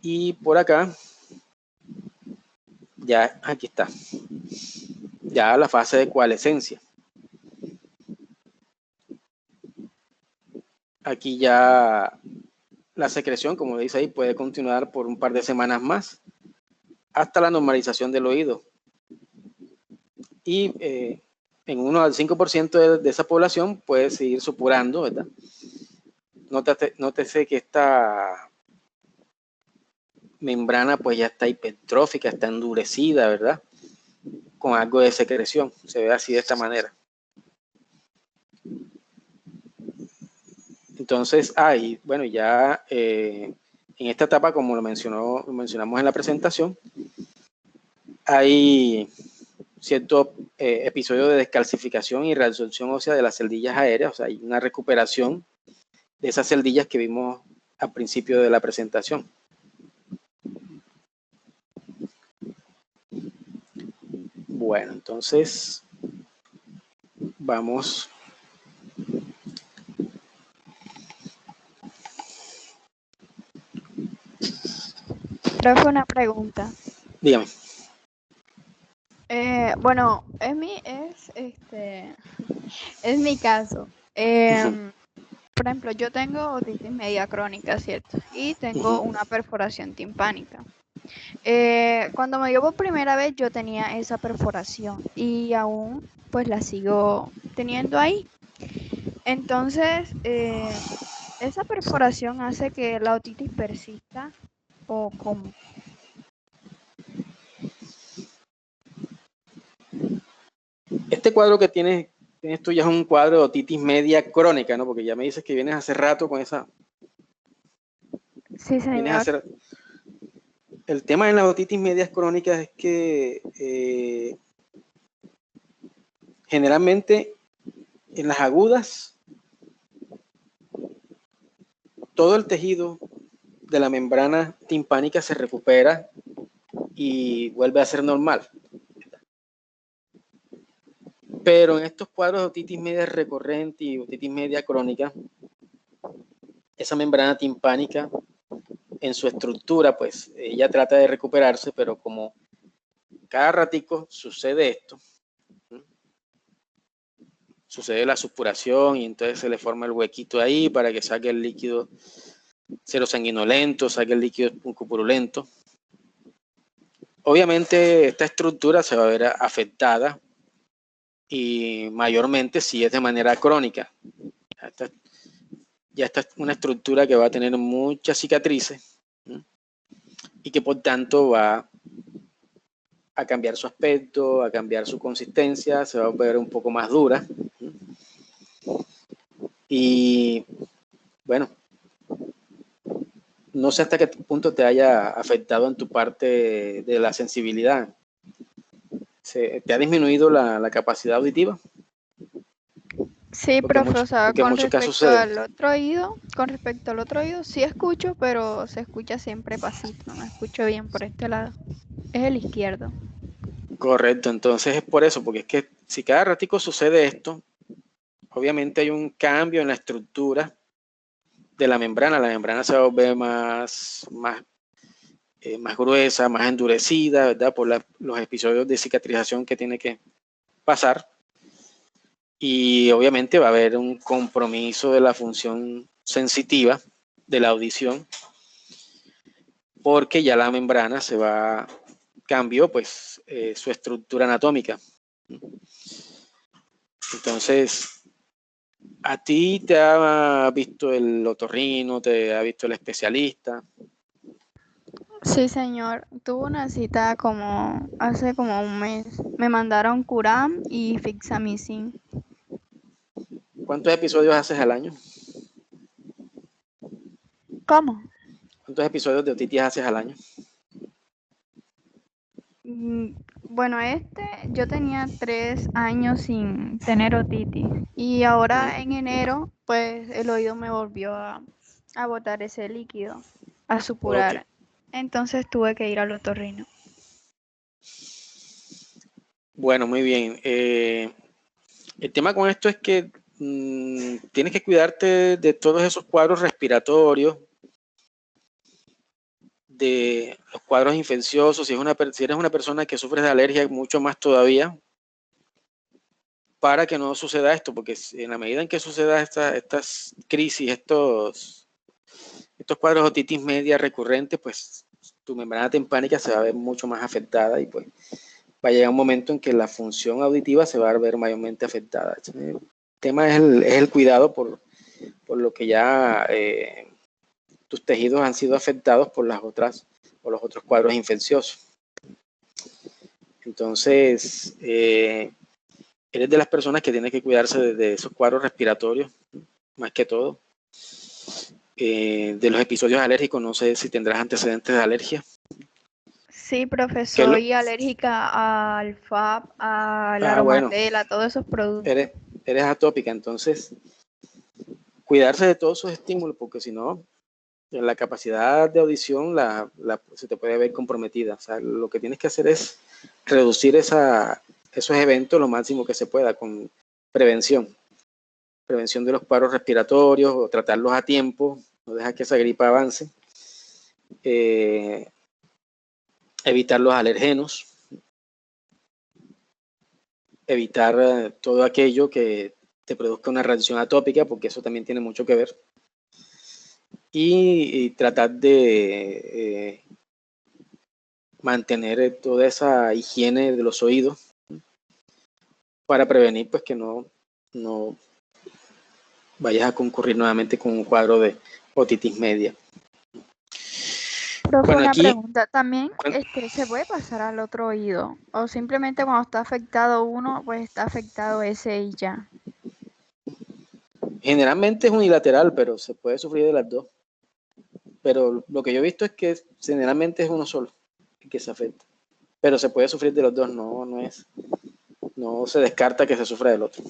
y por acá, ya aquí está, ya la fase de coalescencia. Aquí ya la secreción, como dice ahí, puede continuar por un par de semanas más hasta la normalización del oído. Y en 1 al 5% de esa población puede seguir supurando, ¿verdad? Nótese que esta membrana pues ya está hipertrófica, está endurecida, ¿verdad? Con algo de secreción, se ve así de esta manera. Entonces, bueno, ya en esta etapa, como lo mencionamos en la presentación, hay cierto episodio de descalcificación y reabsorción ósea de las celdillas aéreas, o sea, hay una recuperación de esas celdillas que vimos al principio de la presentación. Bueno, entonces vamos. Profe, una pregunta. Dígame. Bueno, es mi caso. Por ejemplo, yo tengo otitis media crónica, ¿cierto? Y tengo una perforación timpánica. Cuando me dio por primera vez yo tenía esa perforación y aún pues la sigo teniendo ahí. Entonces, ¿esa perforación hace que la otitis persista o cómo? Este cuadro que tienes tú ya es un cuadro de otitis media crónica, ¿no? Porque ya me dices que vienes hace rato con esa. Sí, Vienes a señor. hacer. El tema en las otitis medias crónicas es que generalmente en las agudas todo el tejido de la membrana timpánica se recupera y vuelve a ser normal. Pero en estos cuadros de otitis media recurrente y otitis media crónica, esa membrana timpánica en su estructura, pues ella trata de recuperarse, pero como cada ratico sucede esto, sucede la supuración y entonces se le forma el huequito ahí para que saque el líquido serosanguinolento, saque el líquido purulento. Obviamente esta estructura se va a ver afectada y mayormente si es de manera crónica. Ya esta es una estructura que va a tener muchas cicatrices, ¿sí? Y que por tanto va a cambiar su aspecto, a cambiar su consistencia, se va a ver un poco más dura. ¿Sí? Y bueno, no sé hasta qué punto te haya afectado en tu parte de la sensibilidad. ¿Te ha disminuido la capacidad auditiva? Sí, profe, o sea, Porque en con muchos casos respecto al otro oído, sí escucho, pero se escucha siempre pasito, no escucho bien por este lado. Es el izquierdo. Correcto, entonces es por eso, porque es que si cada ratico sucede esto, obviamente hay un cambio en la estructura de la membrana se va a volver más gruesa, más endurecida, ¿verdad? Por los episodios de cicatrización que tiene que pasar. Y obviamente va a haber un compromiso de la función sensitiva de la audición, porque ya la membrana cambió pues su estructura anatómica. Entonces, ¿a ti te ha visto el otorrino, te ha visto el especialista? Sí, señor. Tuve una cita hace como un mes. Me mandaron Curam y Fixamycin. ¿Cuántos episodios haces al año? ¿Cómo? ¿Cuántos episodios de otitis haces al año? Bueno, yo tenía 3 años sin tener otitis y ahora en enero, pues el oído me volvió a botar ese líquido, a Ok. supurar. Entonces tuve que ir al otorrino. Bueno, muy bien. El tema con esto es que tienes que cuidarte de todos esos cuadros respiratorios, de los cuadros infecciosos. Si eres una persona que sufre de alergia, mucho más todavía, para que no suceda esto, porque en la medida en que suceda estas crisis, estos cuadros de otitis media recurrentes, pues tu membrana timpánica se va a ver mucho más afectada y pues va a llegar un momento en que la función auditiva se va a ver mayormente afectada. El tema es el cuidado por lo que ya tus tejidos han sido afectados por los otros cuadros infecciosos. Entonces, eres de las personas que tiene que cuidarse de esos cuadros respiratorios, más que todo. De los episodios alérgicos, no sé si tendrás antecedentes de alergia. Sí, profesor, soy alérgica al FAB, a la Bueno, aromatela, a todos esos productos. eres atópica, entonces cuidarse de todos esos estímulos, porque si no, la capacidad de audición se te puede ver comprometida. O sea, lo que tienes que hacer es reducir esos eventos lo máximo que se pueda con prevención de los cuadros respiratorios o tratarlos a tiempo, no dejar que esa gripa avance, evitar los alergenos, evitar todo aquello que te produzca una reacción atópica, porque eso también tiene mucho que ver, y tratar de mantener toda esa higiene de los oídos para prevenir pues que no vayas a concurrir nuevamente con un cuadro de otitis media. Profe, Bueno, una aquí pregunta. ¿También se puede pasar al otro oído? ¿O simplemente cuando está afectado uno, pues está afectado ese y ya? generalmente es unilateral, pero se puede sufrir de las dos. Pero lo que yo he visto es que generalmente es uno solo el que se afecta. Pero se puede sufrir de los dos, no se descarta que se sufra del otro.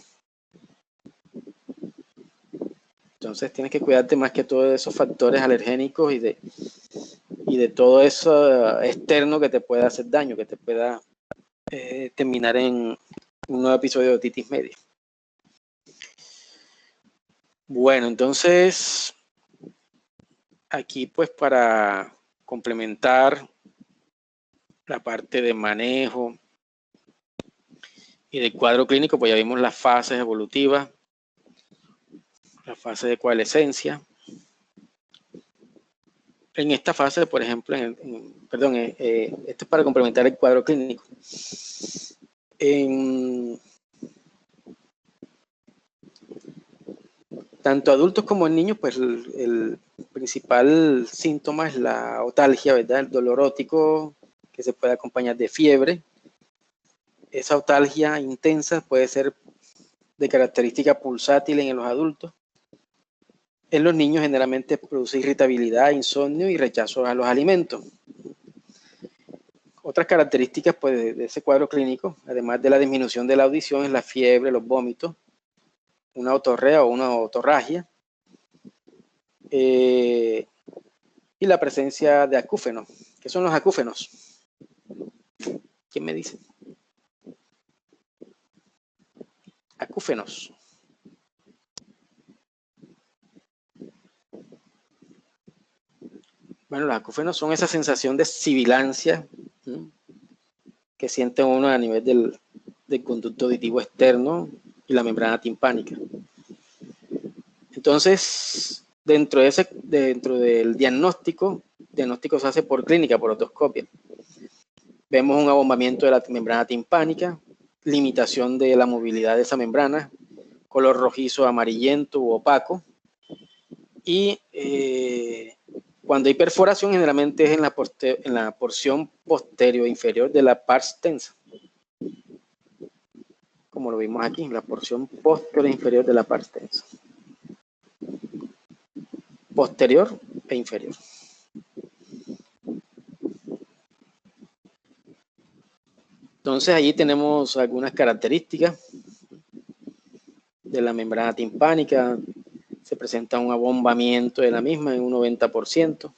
Entonces tienes que cuidarte más que todo de esos factores alergénicos y de todo eso externo que te pueda hacer daño, que te pueda terminar en un nuevo episodio de otitis media. Bueno, entonces aquí pues para complementar la parte de manejo y del cuadro clínico, pues ya vimos las fases evolutivas, la fase de coalescencia. En esta fase, por ejemplo, esto es para complementar el cuadro clínico. Tanto adultos como en niños, pues el principal síntoma es la otalgia, ¿verdad? El dolor óptico que se puede acompañar de fiebre. Esa otalgia intensa puede ser de característica pulsátil en los adultos. En los niños generalmente produce irritabilidad, insomnio y rechazo a los alimentos. Otras características pues, de ese cuadro clínico, además de la disminución de la audición, es la fiebre, los vómitos, una otorrea o una otorragia, y la presencia de acúfenos. ¿Qué son los acúfenos? ¿Quién me dice? Acúfenos. Bueno, los acúfenos son esa sensación de sibilancia que siente uno a nivel del conducto auditivo externo y la membrana timpánica. Entonces, dentro del diagnóstico se hace por clínica, por otoscopia. Vemos un abombamiento de la membrana timpánica, limitación de la movilidad de esa membrana, color rojizo, amarillento u opaco, y cuando hay perforación generalmente es en la porción posterior inferior de la pars tensa, como lo vimos aquí, la porción posterior inferior de la pars tensa. Posterior e inferior. Entonces allí tenemos algunas características de la membrana timpánica. Se presenta un abombamiento de la misma en un 90%.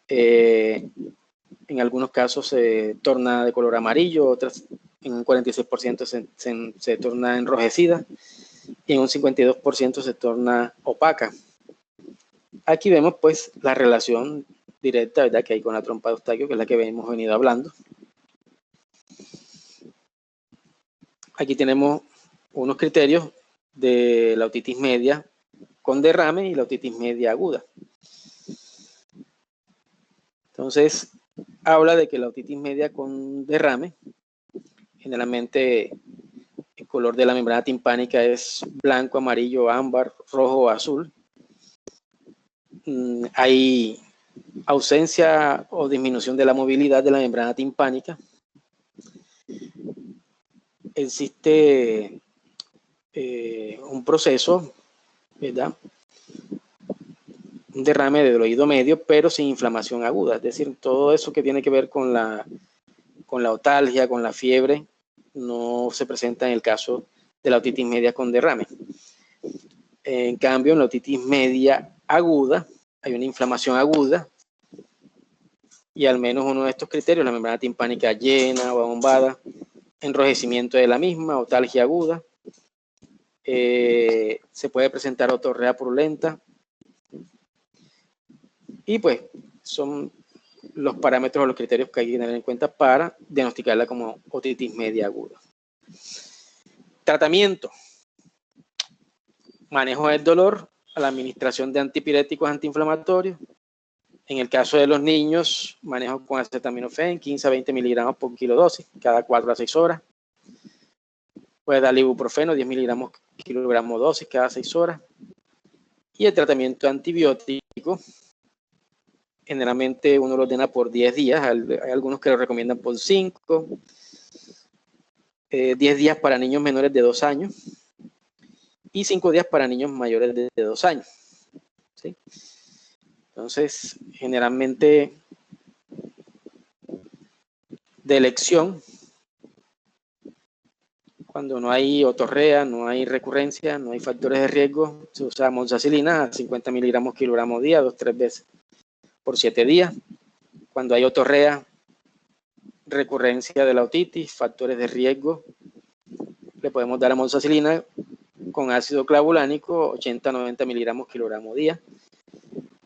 En algunos casos se torna de color amarillo, otras en un 46% se torna enrojecida y en un 52% se torna opaca. Aquí vemos pues la relación directa, ¿verdad?, que hay con la trompa de Eustaquio, que es la que hemos venido hablando. Aquí tenemos unos criterios de la otitis media con derrame y la otitis media aguda. Entonces, habla de que la otitis media con derrame, generalmente el color de la membrana timpánica es blanco, amarillo, ámbar, rojo o azul. Hay ausencia o disminución de la movilidad de la membrana timpánica. Existe un proceso, ¿verdad?, un derrame del oído medio, pero sin inflamación aguda. Es decir, todo eso que tiene que ver con la otalgia, con la fiebre, no se presenta en el caso de la otitis media con derrame. En cambio, en la otitis media aguda, hay una inflamación aguda y al menos uno de estos criterios, la membrana timpánica llena o abombada, enrojecimiento de la misma, otalgia aguda, se puede presentar otorrea purulenta y pues son los parámetros o los criterios que hay que tener en cuenta para diagnosticarla como otitis media aguda. Tratamiento. Manejo del dolor a la administración de antipiréticos antiinflamatorios. En el caso de los niños, manejo con acetaminofén, 15 a 20 miligramos por kilodosis, cada 4 a 6 horas. Puede dar ibuprofeno, 10 miligramos kilogramo dosis, cada 6 horas. Y el tratamiento antibiótico Generalmente uno lo ordena por 10 días, hay algunos que lo recomiendan por 5, 10 días para niños menores de 2 años y 5 días para niños mayores de 2 años. ¿Sí? Entonces, generalmente de elección, cuando no hay otorrea, no hay recurrencia, no hay factores de riesgo, se usa amoxicilina a 50 miligramos kilogramo día, 2-3 veces por 7 días. Cuando hay otorrea, recurrencia de la otitis, factores de riesgo, le podemos dar amoxicilina con ácido clavulánico, 80-90 miligramos kilogramo día.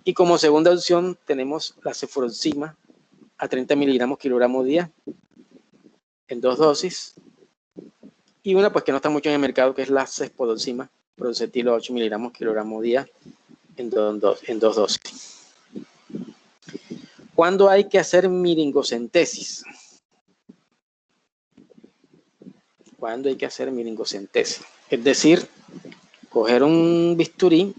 Y como segunda opción tenemos la cefuroxima a 30 miligramos kilogramo día en 2 dosis. Y una pues que no está mucho en el mercado, que es la cefpodoxima, procetilo a 8 miligramos kilogramo día en 2 dosis. ¿Cuándo hay que hacer miringocentesis? ¿Cuándo hay que hacer miringocentesis? Es decir, coger un bisturí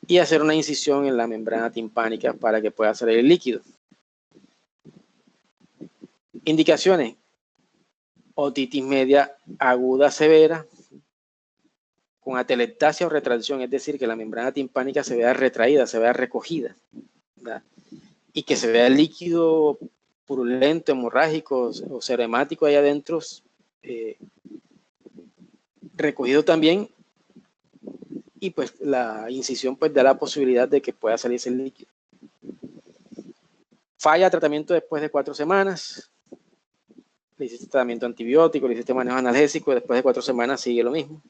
y hacer una incisión en la membrana timpánica para que pueda salir el líquido. Indicaciones: otitis media aguda severa con atelectasia o retracción, es decir, que la membrana timpánica se vea retraída, se vea recogida, ¿verdad? Y que se vea el líquido purulento, hemorrágico o seremático ahí adentro, recogido también, y pues la incisión pues da la posibilidad de que pueda salirse el líquido. Falla tratamiento después de 4 semanas, le hiciste tratamiento antibiótico, le hiciste manejo analgésico, después de 4 semanas sigue lo mismo.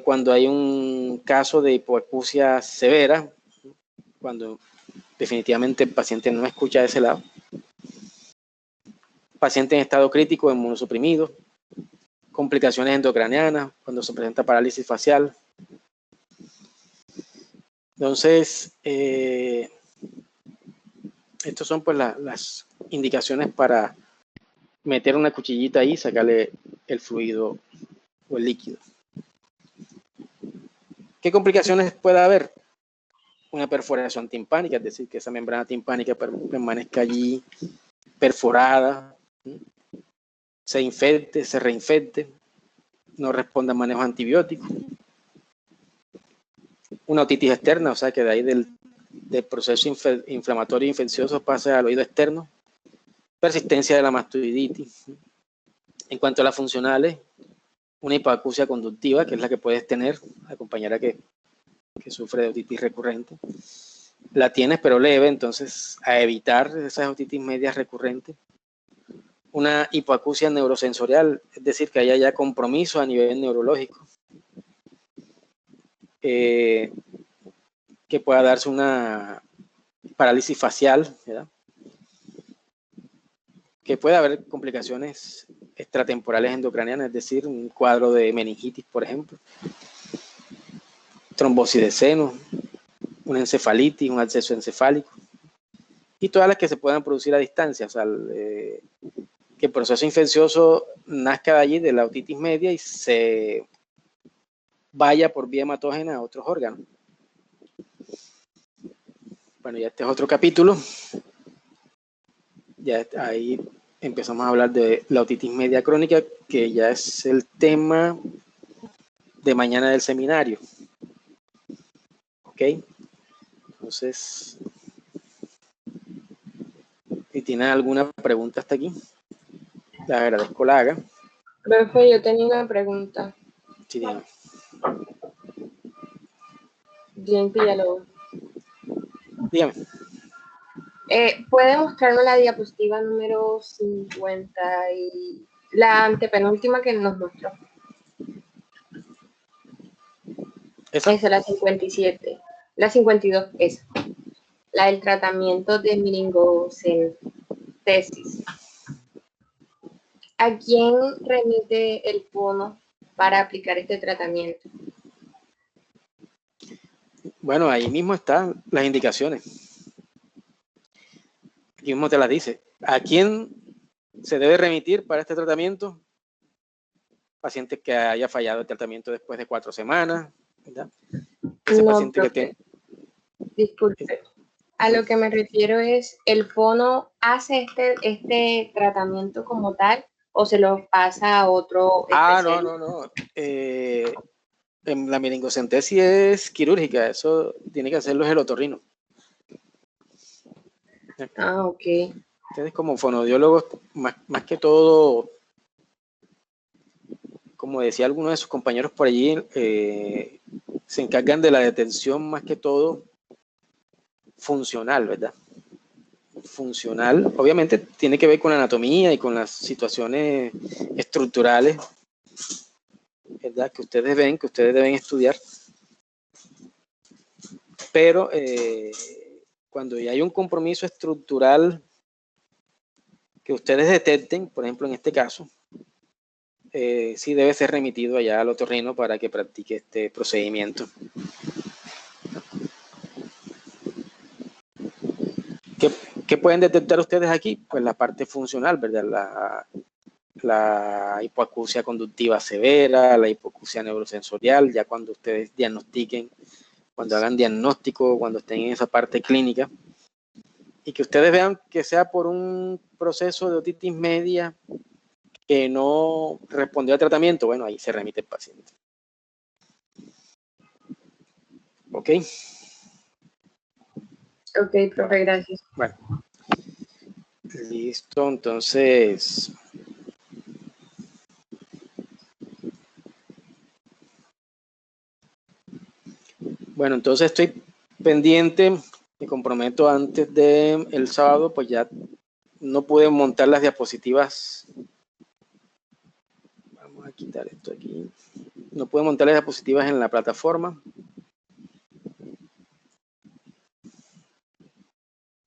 Cuando hay un caso de hipoacusia severa, cuando definitivamente el paciente no escucha de ese lado. Paciente en estado crítico, inmunosuprimido, complicaciones endocranianas, cuando se presenta parálisis facial. Entonces, estos son pues las indicaciones para meter una cuchillita ahí y sacarle el fluido o el líquido. ¿Qué complicaciones puede haber? Una perforación timpánica, es decir, que esa membrana timpánica permanezca allí perforada, se infecte, se reinfecte, no responda a manejo antibiótico. Una otitis externa, o sea que de ahí del proceso inflamatorio infeccioso pase al oído externo. Persistencia de la mastoiditis. En cuanto a las funcionales, una hipoacusia conductiva, que es la que puedes tener, acompañar a que sufre de otitis recurrente. La tienes pero leve, entonces a evitar esas otitis medias recurrentes. Una hipoacusia neurosensorial, es decir, que haya ya compromiso a nivel neurológico. Que pueda darse una parálisis facial, ¿verdad? Que pueda haber complicaciones extratemporales endocranianas, es decir, un cuadro de meningitis, por ejemplo, trombosis de seno, una encefalitis, un absceso encefálico, y todas las que se puedan producir a distancia, o sea, que el proceso infeccioso nazca de allí, de la otitis media, y se vaya por vía hematógena a otros órganos. Bueno, ya este es otro capítulo. Ya ahí empezamos a hablar de la otitis media crónica, que ya es el tema de mañana del seminario. ¿Ok? Entonces, si tienen alguna pregunta hasta aquí, les agradezco la haga. Profe, yo tenía una pregunta. Sí, dígame. Bien, Villalobos. Dígame. ¿Puede mostrarnos la diapositiva número 50 y la antepenúltima que nos mostró? ¿Esa? Esa es la 57. La 52, esa. La del tratamiento de miringocentesis. ¿A quién remite el PONO para aplicar este tratamiento? Bueno, ahí mismo están las indicaciones. Aquí mismo te las dice. ¿A quién se debe remitir para este tratamiento? Paciente que haya fallado el tratamiento después de 4 semanas, ¿verdad? Ese No, paciente profe. que tiene... Disculpe. A lo que me refiero es, ¿el fono hace este tratamiento como tal o se lo pasa a otro especialista? No. La meningocentesis es quirúrgica, eso tiene que hacerlo el otorrino. Ah, ok. Ustedes como fonodiólogos, más que todo, como decía alguno de sus compañeros por allí, se encargan de la detención más que todo funcional, ¿verdad? Funcional, obviamente tiene que ver con la anatomía y con las situaciones estructurales, ¿verdad? Que ustedes deben estudiar, pero cuando ya hay un compromiso estructural que ustedes detecten, por ejemplo en este caso, sí debe ser remitido allá al otorrino para que practique este procedimiento. ¿Qué pueden detectar ustedes aquí? Pues la parte funcional, ¿verdad? La hipoacusia conductiva severa, la hipoacusia neurosensorial, ya cuando ustedes diagnostiquen, cuando hagan diagnóstico, cuando estén en esa parte clínica, y que ustedes vean que sea por un proceso de otitis media que no respondió al tratamiento, bueno, ahí se remite el paciente. ¿Ok? Ok, profe, gracias. Bueno, listo, entonces... Bueno, entonces estoy pendiente, me comprometo antes del sábado, pues ya no pude montar las diapositivas. Vamos a quitar esto aquí. No pude montar las diapositivas en la plataforma.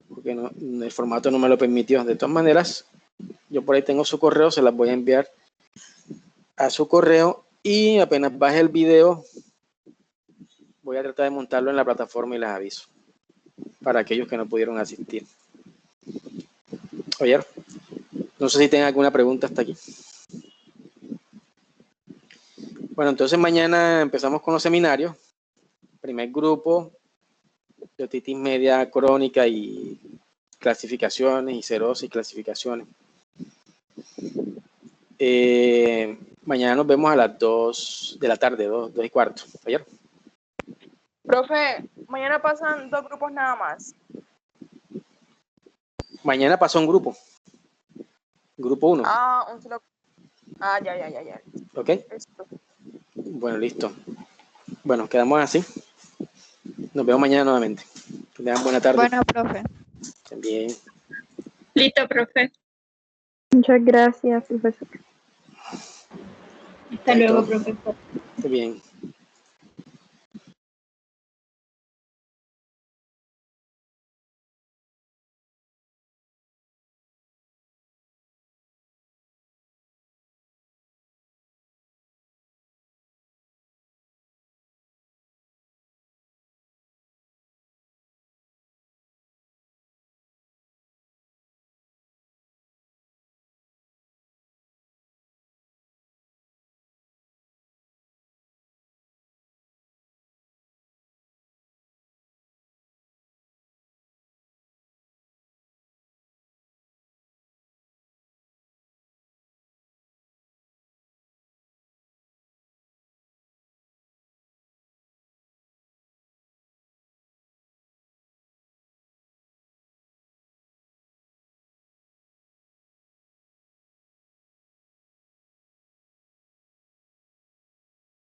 Porque el formato no me lo permitió. De todas maneras, yo por ahí tengo su correo, se las voy a enviar a su correo y apenas baje el video, voy a tratar de montarlo en la plataforma y les aviso para aquellos que no pudieron asistir. Oye, no sé si tienen alguna pregunta hasta aquí. Bueno, entonces mañana empezamos con los seminarios. Primer grupo de otitis media crónica y clasificaciones y cerosis, clasificaciones. Mañana nos vemos a las 2 de la tarde, 2:15. ¿Ayer? Profe, mañana pasan 2 grupos nada más. Mañana pasó un grupo. Grupo 1. Ah, un solo. Ah, ya. ¿Ok? Esto. Bueno, listo. Bueno, quedamos así. Nos vemos mañana nuevamente. Que tengan buena tarde. Bueno, profe. También. Listo, profe. Muchas gracias, profesor. Hasta luego, profesor. Bien.